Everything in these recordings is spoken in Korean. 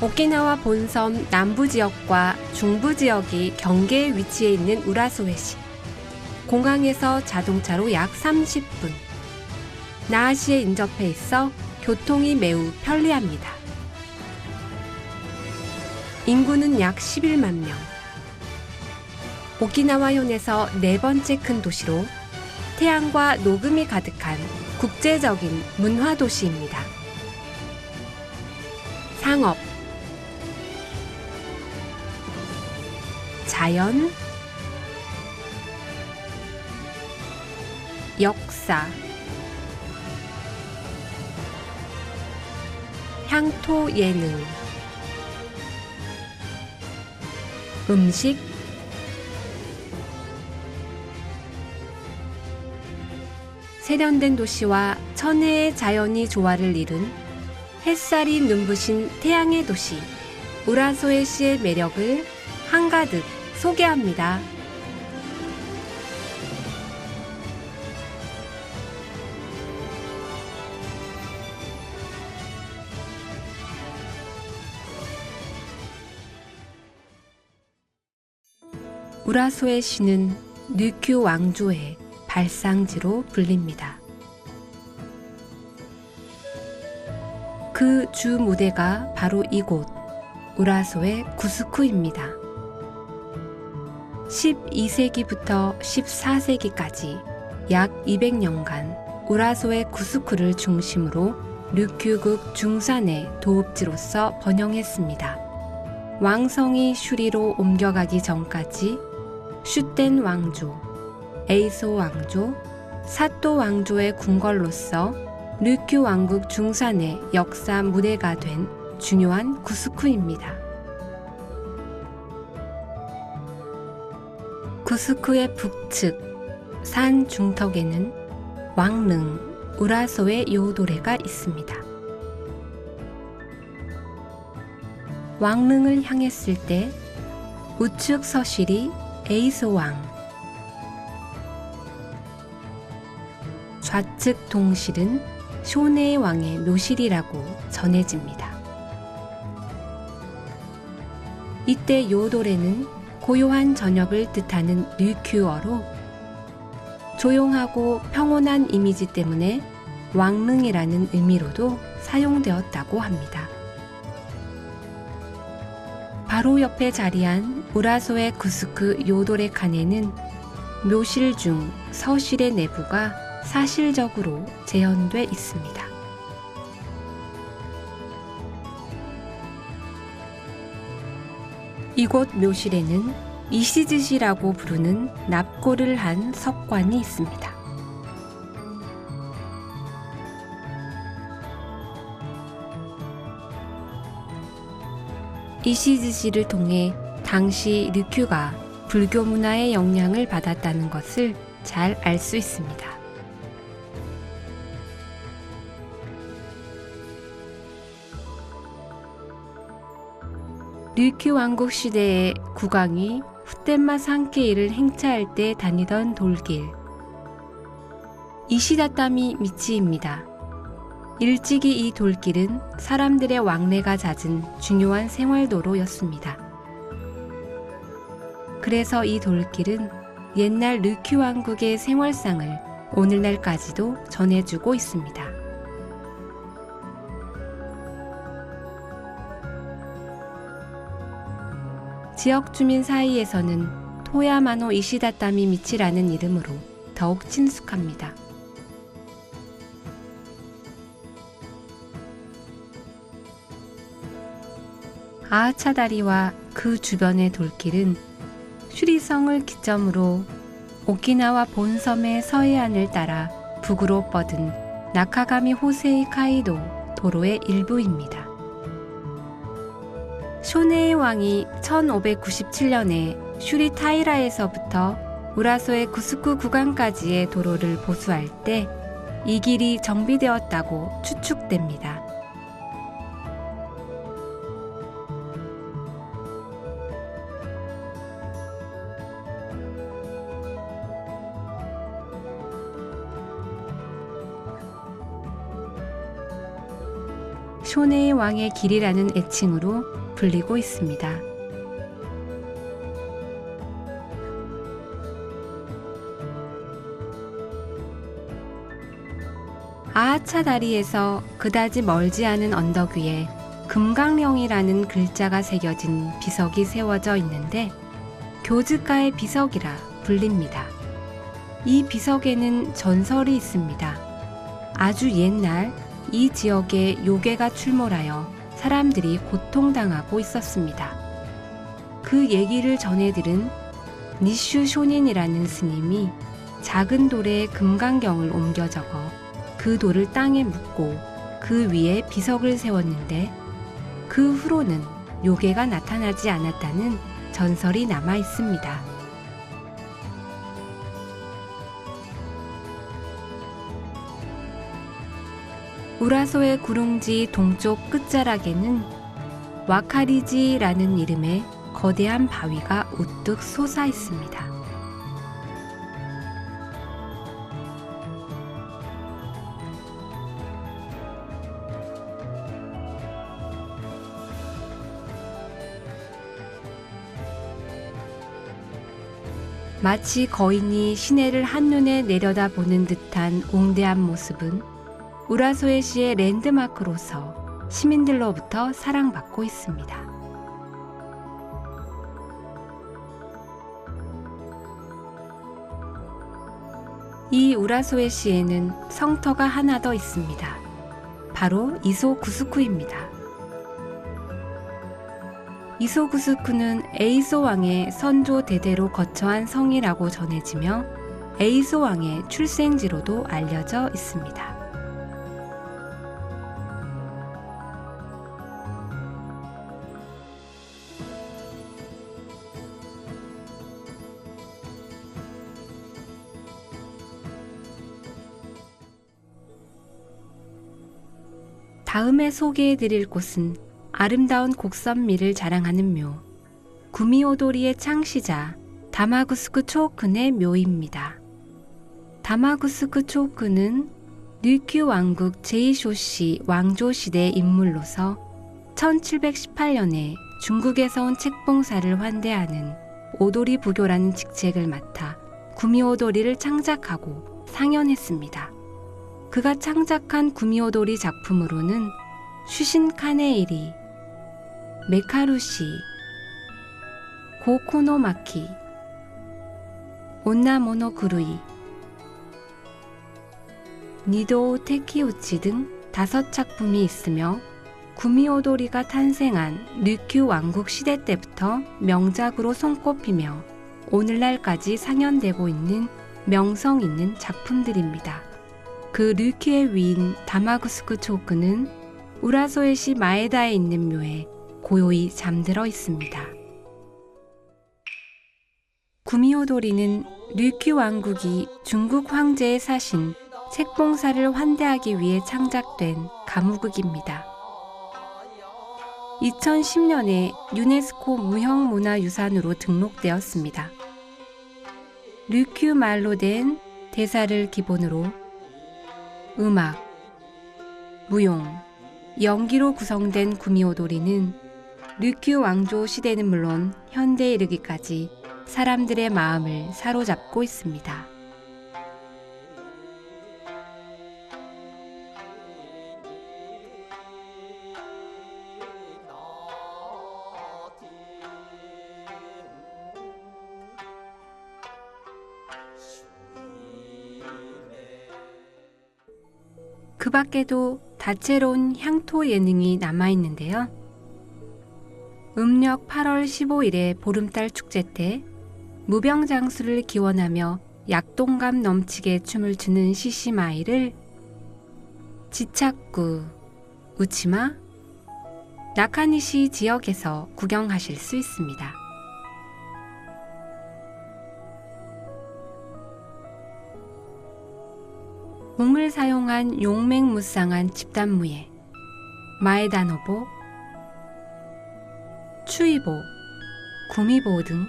오키나와 본섬 남부 지역과 중부 지역이 경계에 위치해 있는 우라소에시. 공항에서 자동차로 약 30분. 나하시에 인접해 있어 교통이 매우 편리합니다. 인구는 약 11만 명. 오키나와현에서 네 번째 큰 도시로 태양과 녹음이 가득한 국제적인 문화 도시입니다. 상업, 자연, 역사, 향토 예능, 음식, 세련된 도시와 천혜의 자연이 조화를 이룬 햇살이 눈부신 태양의 도시 우라소에시의 매력을 한가득 소개합니다. 우라소에시는 류큐 왕조의 발상지로 불립니다. 그 주 무대가 바로 이곳 우라소의 구스쿠입니다. 12세기부터 14세기까지 약 200년간 우라소의 구스쿠를 중심으로 류큐국 중산의 도읍지로서 번영했습니다. 왕성이 슈리로 옮겨가기 전까지 슈텐 왕조, 에이소 왕조, 사또 왕조의 궁궐로서 류큐 왕국 중산의 역사 무대가 된 중요한 구스쿠입니다. 구스쿠의 북측 산 중턱에는 왕릉 우라소의 요도레가 있습니다. 왕릉을 향했을 때 우측 서실이 에이소왕, 좌측 동실은 쇼네 왕의 묘실이라고 전해집니다. 이때 요도레는 고요한 저녁을 뜻하는 류큐어로 조용하고 평온한 이미지 때문에 왕릉이라는 의미로도 사용되었다고 합니다. 바로 옆에 자리한 우라소의 구스쿠 요도레 칸에는 묘실 중 서실의 내부가 사실적으로 재현돼 있습니다. 이곳 묘실에는 이시즈시라고 부르는 납고를 한 석관이 있습니다. 이시즈시를 통해 당시 류큐가 불교 문화의 영향을 받았다는 것을 잘 알 수 있습니다. 류큐 왕국 시대의 국왕이 후텐마 상케이를 행차할 때 다니던 돌길 이시다타미 미치입니다. 일찍이 이 돌길은 사람들의 왕래가 잦은 중요한 생활도로였습니다. 그래서 이 돌길은 옛날 류큐 왕국의 생활상을 오늘날까지도 전해주고 있습니다. 지역 주민 사이에서는 토야마노 이시다타미 미치라는 이름으로 더욱 친숙합니다. 아하차다리와 그 주변의 돌길은 슈리성을 기점으로 오키나와 본섬의 서해안을 따라 북으로 뻗은 나카가미 호세이 카이도 도로의 일부입니다. 쇼네이 왕이 1597년에 슈리타이라에서부터 우라소의 구스쿠 구간까지의 도로를 보수할 때 이 길이 정비되었다고 추측됩니다. 쇼네의 왕의 길이라는 애칭으로 불리고 있습니다. 아하차 다리에서 그다지 멀지 않은 언덕 위에 금강령이라는 글자가 새겨진 비석이 세워져 있는데 교즈가의 비석이라 불립니다. 이 비석에는 전설이 있습니다. 아주 옛날 이 지역에 요괴가 출몰하여 사람들이 고통당하고 있었습니다. 그 얘기를 전해들은 니슈 쇼닌이라는 스님이 작은 돌에 금강경을 옮겨 적어 그 돌을 땅에 묻고 그 위에 비석을 세웠는데 그 후로는 요괴가 나타나지 않았다는 전설이 남아 있습니다. 우라소의 구릉지 동쪽 끝자락에는 와카리지라는 이름의 거대한 바위가 우뚝 솟아 있습니다. 마치 거인이 시내를 한눈에 내려다보는 듯한 웅대한 모습은 우라소에시의 랜드마크로서 시민들로부터 사랑받고 있습니다. 이 우라소에시에는 성터가 하나 더 있습니다. 바로 이소구스쿠입니다. 이소구스쿠는 에이소 왕의 선조 대대로 거처한 성이라고 전해지며 에이소 왕의 출생지로도 알려져 있습니다. 다음에 소개해드릴 곳은 아름다운 곡선미를 자랑하는 묘, 구미오도리의 창시자 다마구스쿠 초오쿤의 묘입니다. 다마구스쿠 초오쿤은 류큐 왕국 제이쇼시 왕조 시대 인물로서 1718년에 중국에서 온 책봉사를 환대하는 오도리 부교라는 직책을 맡아 구미오도리를 창작하고 상연했습니다. 그가 창작한 구미오도리 작품으로는 슈신카네이리, 메카루시, 고코노마키, 온나모노구루이, 니도우 테키우치 등 5작품이 있으며 구미오도리가 탄생한 류큐 왕국 시대 때부터 명작으로 손꼽히며 오늘날까지 상연되고 있는 명성 있는 작품들입니다. 그 류큐의 위인 다마구스쿠 초오쿤은 우라소에시 마에다에 있는 묘에 고요히 잠들어 있습니다. 구미오도리는 류큐 왕국이 중국 황제의 사신 책봉사를 환대하기 위해 창작된 가무극입니다. 2010년에 유네스코 무형문화유산으로 등록되었습니다. 류큐 말로 된 대사를 기본으로 음악, 무용, 연기로 구성된 구미오도리는 류큐 왕조 시대는 물론 현대에 이르기까지 사람들의 마음을 사로잡고 있습니다. 그 밖에도 다채로운 향토 예능이 남아있는데요. 음력 8월 15일의 보름달 축제 때 무병장수를 기원하며 약동감 넘치게 춤을 추는 시시마이를 지차구, 우치마, 나카니시 지역에서 구경하실 수 있습니다. 옹을 사용한 용맹무쌍한 집단무예, 마에다노보, 추이보, 구미보 등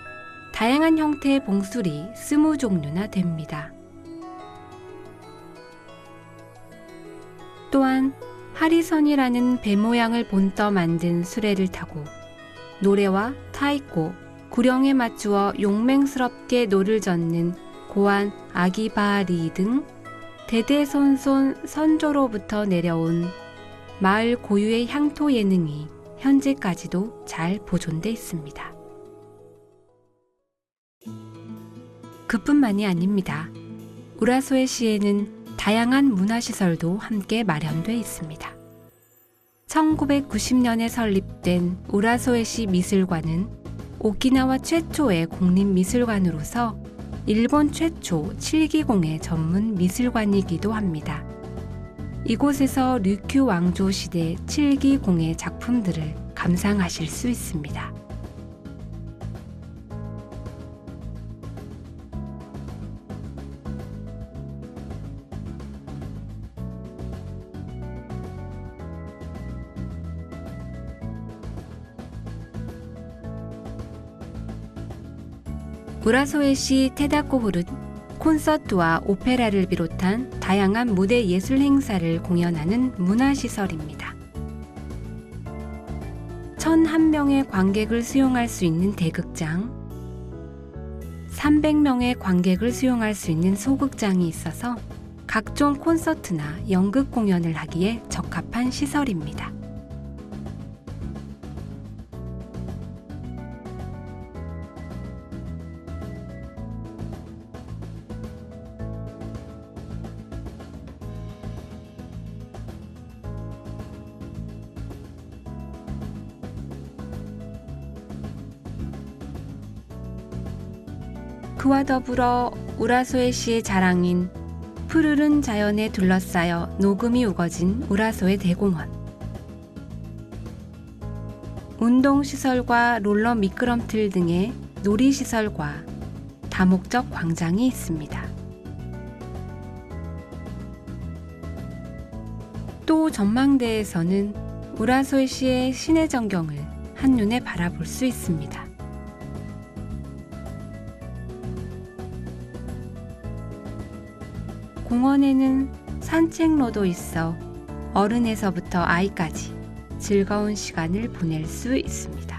다양한 형태의 봉술이 20종류나 됩니다. 또한 하리선이라는 배 모양을 본떠 만든 수레를 타고 노래와 타이꼬, 구령에 맞추어 용맹스럽게 노를 젓는 고안 아기바리 등 대대손손 선조로부터 내려온 마을 고유의 향토 예능이 현재까지도 잘 보존돼 있습니다. 그뿐만이 아닙니다. 우라소에 시에는 다양한 문화시설도 함께 마련돼 있습니다. 1990년에 설립된 우라소에시 미술관은 오키나와 최초의 국립미술관으로서 일본 최초 7기공예 전문 미술관이기도 합니다. 이곳에서 류큐 왕조 시대 7기공예 작품들을 감상하실 수 있습니다. 우라소에시 테다코홀은 콘서트와 오페라를 비롯한 다양한 무대 예술 행사를 공연하는 문화시설입니다. 1,001명의 관객을 수용할 수 있는 대극장, 300명의 관객을 수용할 수 있는 소극장이 있어서 각종 콘서트나 연극 공연을 하기에 적합한 시설입니다. 그와 더불어 우라소에시의 자랑인 푸르른 자연에 둘러싸여 녹음이 우거진 우라소의 대공원, 운동시설과 롤러 미끄럼틀 등의 놀이시설과 다목적 광장이 있습니다. 또 전망대에서는 우라소에시의 시내 전경을 한눈에 바라볼 수 있습니다. 공원에는 산책로도 있어 어른에서부터 아이까지 즐거운 시간을 보낼 수 있습니다.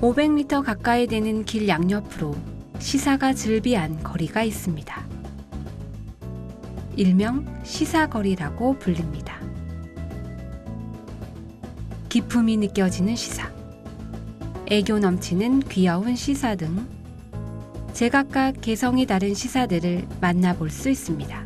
500m 가까이 되는 길 양옆으로 시사가 즐비한 거리가 있습니다. 일명 시사거리라고 불립니다. 기품이 느껴지는 시사, 애교 넘치는 귀여운 시사 등 제각각 개성이 다른 시사들을 만나볼 수 있습니다.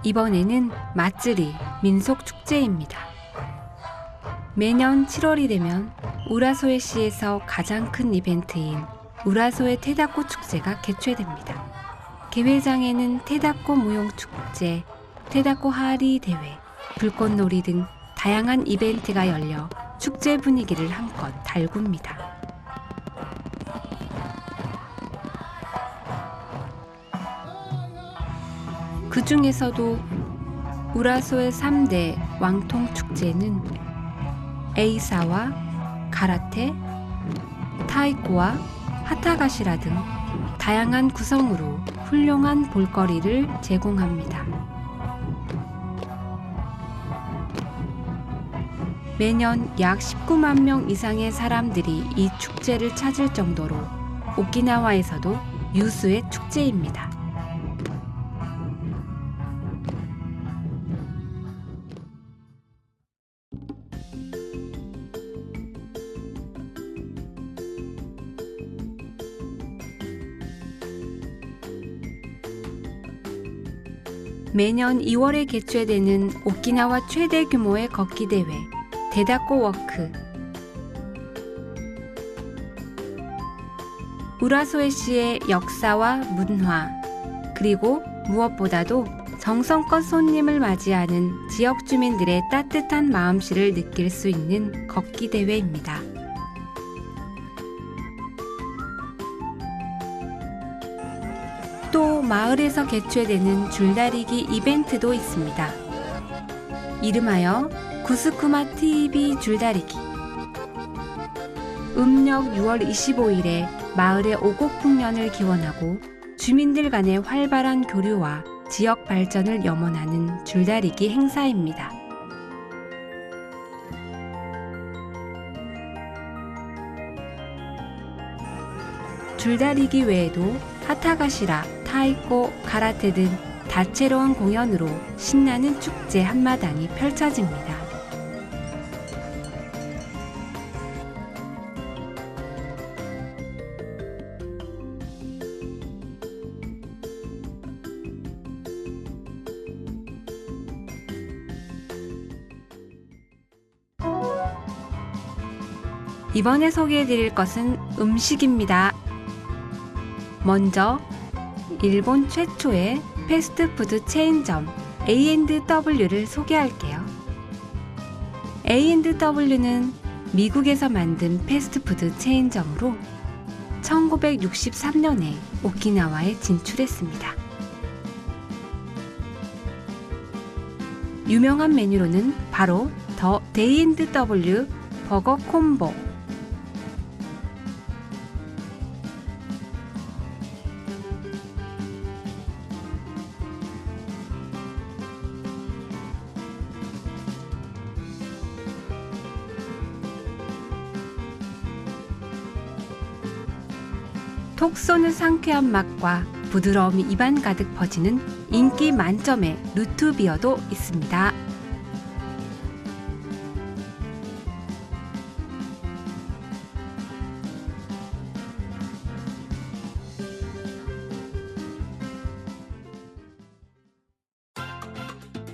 이번에는 마쓰리 민속축제입니다. 매년 7월이 되면 우라소에시에서 가장 큰 이벤트인 우라소에 테다코 축제가 개최됩니다. 개회장에는 테다코 무용축제, 테다코 하리 대회, 불꽃놀이 등 다양한 이벤트가 열려 축제 분위기를 한껏 달굽니다. 그 중에서도 우라소의 3대 왕통 축제는 에이사와 가라테, 타이코와 하타가시라 등 다양한 구성으로 훌륭한 볼거리를 제공합니다. 매년 약 19만 명 이상의 사람들이 이 축제를 찾을 정도로 오키나와에서도 유수의 축제입니다. 매년 2월에 개최되는 오키나와 최대 규모의 걷기 대회 데다코 워크. 우라소에시의 역사와 문화, 그리고 무엇보다도 정성껏 손님을 맞이하는 지역 주민들의 따뜻한 마음씨를 느낄 수 있는 걷기 대회입니다. 또 마을에서 개최되는 줄다리기 이벤트도 있습니다. 이름하여 구스쿠마 TV 줄다리기. 음력 6월 25일에 마을의 오곡풍년을 기원하고 주민들 간의 활발한 교류와 지역 발전을 염원하는 줄다리기 행사입니다. 줄다리기 외에도 하타가시라, 타이코, 가라테 등 다채로운 공연으로 신나는 축제 한마당이 펼쳐집니다. 이번에 소개해드릴 것은 음식입니다. 먼저 일본 최초의 패스트푸드 체인점 A&W를 소개할게요. A&W는 미국에서 만든 패스트푸드 체인점으로 1963년에 오키나와에 진출했습니다. 유명한 메뉴로는 바로 더 A&W 버거 콤보, 톡 쏘는 상쾌한 맛과 부드러움이 입안 가득 퍼지는 인기 만점의 루트비어도 있습니다.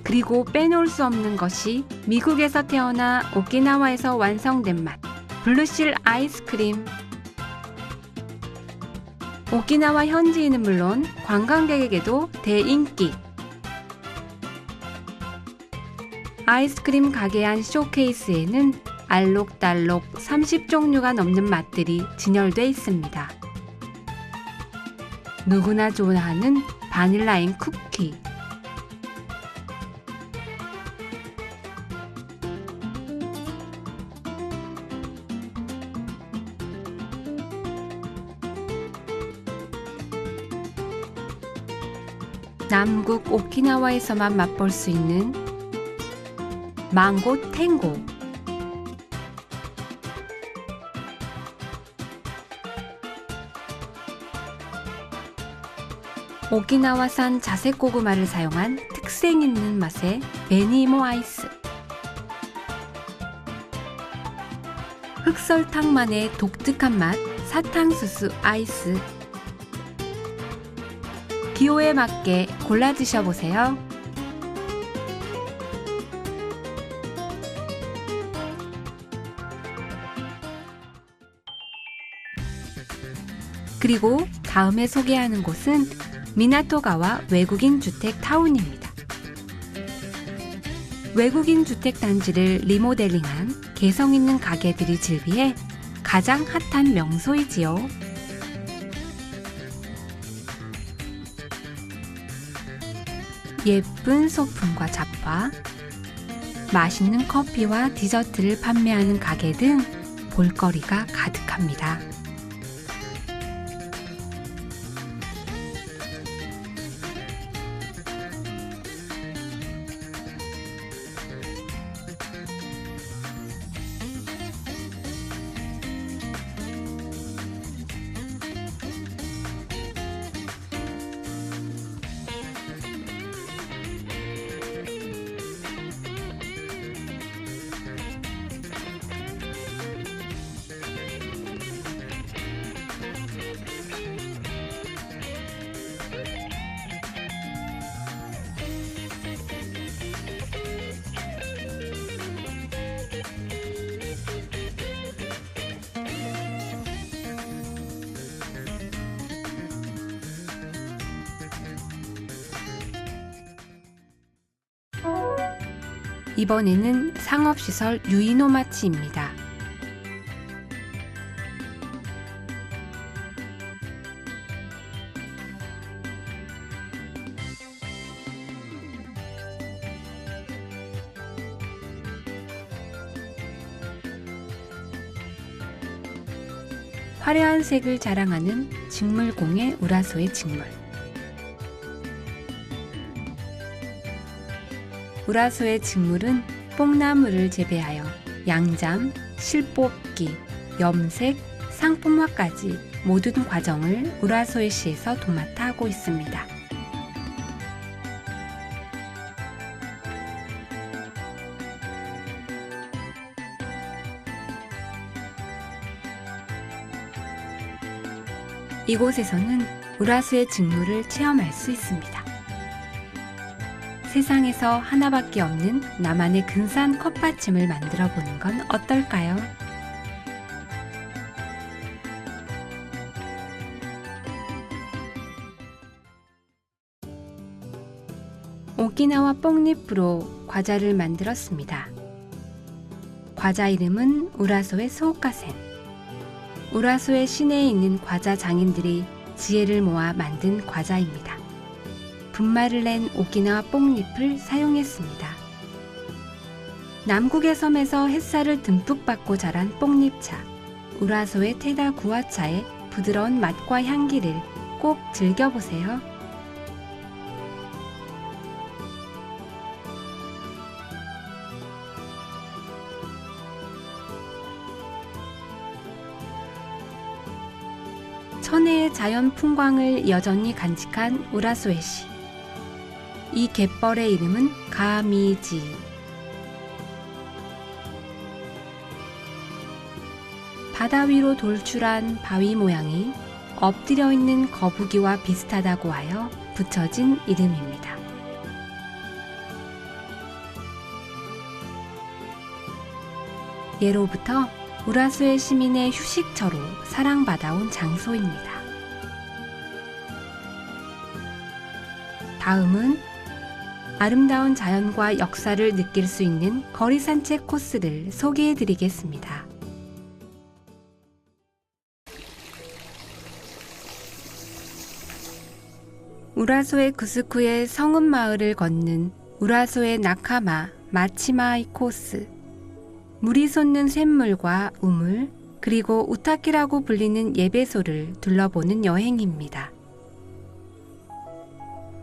그리고 빼놓을 수 없는 것이 미국에서 태어나 오키나와에서 완성된 맛, 블루실 아이스크림. 오키나와 현지인은 물론 관광객에게도 대인기. 아이스크림 가게 안 쇼케이스에는 알록달록 30종류가 넘는 맛들이 진열돼 있습니다. 누구나 좋아하는 바닐라인 쿠키, 남국 오키나와에서만 맛볼 수 있는 망고 탱고, 오키나와산 자색 고구마를 사용한 특색 있는 맛의 베니모 아이스, 흑설탕만의 독특한 맛 사탕수수 아이스. 기호에 맞게 골라 드셔보세요. 그리고 다음에 소개하는 곳은 미나토가와 외국인 주택 타운입니다. 외국인 주택 단지를 리모델링한 개성 있는 가게들이 즐비해 가장 핫한 명소이지요. 예쁜 소품과 잡화, 맛있는 커피와 디저트를 판매하는 가게 등 볼거리가 가득합니다. 이번에는 상업시설 유이노마치입니다. 화려한 색을 자랑하는 직물공예 우라소의 직물. 우라소의 직물은 뽕나무를 재배하여 양잠, 실뽑기, 염색, 상품화까지 모든 과정을 우라소의 시에서 도맡아 하고 있습니다. 이곳에서는 우라소의 직물을 체험할 수 있습니다. 세상에서 하나밖에 없는 나만의 근사한 컵받침을 만들어 보는 건 어떨까요? 오키나와 뽕잎으로 과자를 만들었습니다. 과자 이름은 우라소의 소오카센. 우라소의 시내에 있는 과자 장인들이 지혜를 모아 만든 과자입니다. 분말을 낸 오키나와 뽕잎을 사용했습니다. 남국의 섬에서 햇살을 듬뿍 받고 자란 뽕잎차, 우라소의 테다 구화차의 부드러운 맛과 향기를 꼭 즐겨보세요. 천혜의 자연 풍광을 여전히 간직한 우라소에시. 이 갯벌의 이름은 가미지. 바다 위로 돌출한 바위 모양이 엎드려 있는 거북이와 비슷하다고 하여 붙여진 이름입니다. 예로부터 우라소의 시민의 휴식처로 사랑받아온 장소입니다. 다음은 아름다운 자연과 역사를 느낄 수 있는 거리 산책 코스를 소개해 드리겠습니다. 우라소의 구스쿠의 성읍 마을을 걷는 우라소의 나카마 마치마이 코스. 물이 솟는 샘물과 우물, 그리고 우타키라고 불리는 예배소를 둘러보는 여행입니다.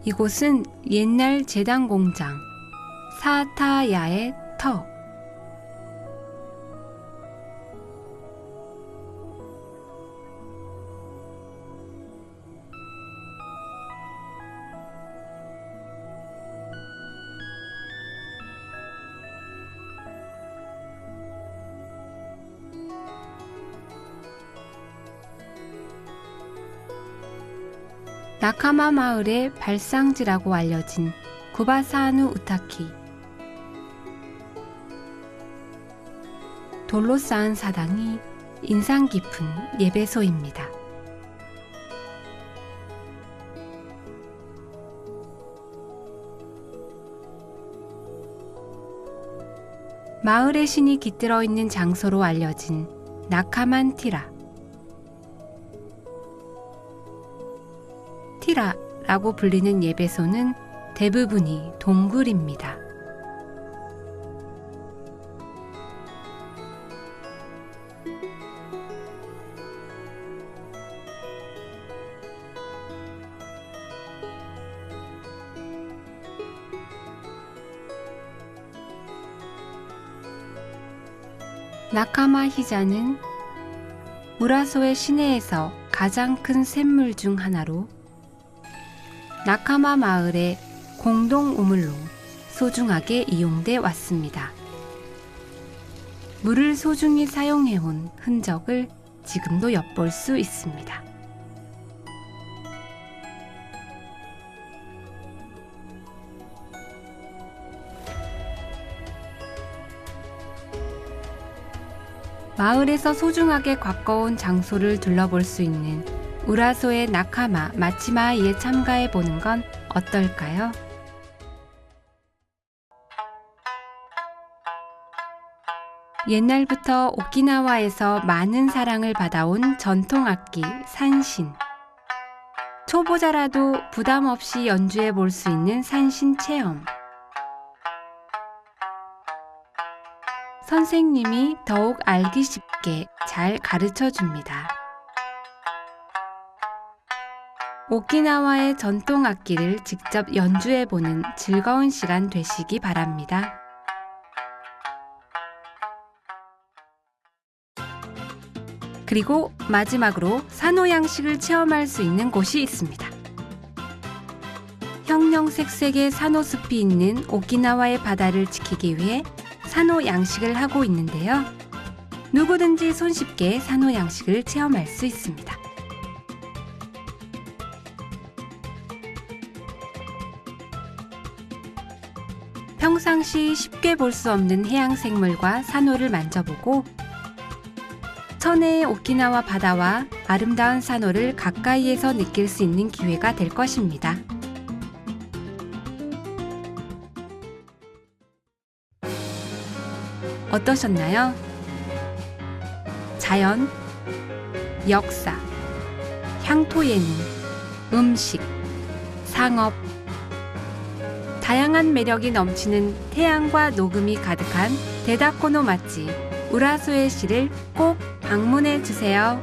이곳은 옛날 제당 공장, 사타야의 터. 나카마 마을의 발상지라고 알려진 구바사누 우타키. 돌로 쌓은 사당이 인상 깊은 예배소입니다. 마을의 신이 깃들어 있는 장소로 알려진 나카만티라. 티라라고 불리는 예배소는 대부분이 동굴입니다. 나카마 히자는 우라소의 시내에서 가장 큰 샘물 중 하나로 나카마 마을의 공동 우물로 소중하게 이용돼 왔습니다. 물을 소중히 사용해온 흔적을 지금도 엿볼 수 있습니다. 마을에서 소중하게 가꿔온 장소를 둘러볼 수 있는 우라소의 나카마 마치마이에 참가해 보는 건 어떨까요? 옛날부터 오키나와에서 많은 사랑을 받아온 전통악기 산신. 초보자라도 부담 없이 연주해 볼 수 있는 산신 체험. 선생님이 더욱 알기 쉽게 잘 가르쳐 줍니다. 오키나와의 전통 악기를 직접 연주해보는 즐거운 시간 되시기 바랍니다. 그리고 마지막으로 산호 양식을 체험할 수 있는 곳이 있습니다. 형형색색의 산호숲이 있는 오키나와의 바다를 지키기 위해 산호 양식을 하고 있는데요. 누구든지 손쉽게 산호 양식을 체험할 수 있습니다. 평상시 쉽게 볼 수 없는 해양 생물과 산호를 만져보고 천혜의 오키나와 바다와 아름다운 산호를 가까이에서 느낄 수 있는 기회가 될 것입니다. 어떠셨나요? 자연, 역사, 향토 예능, 음식, 상업, 다양한 매력이 넘치는 태양과 녹음이 가득한 데다코노 맛집 우라소에시를 꼭 방문해 주세요.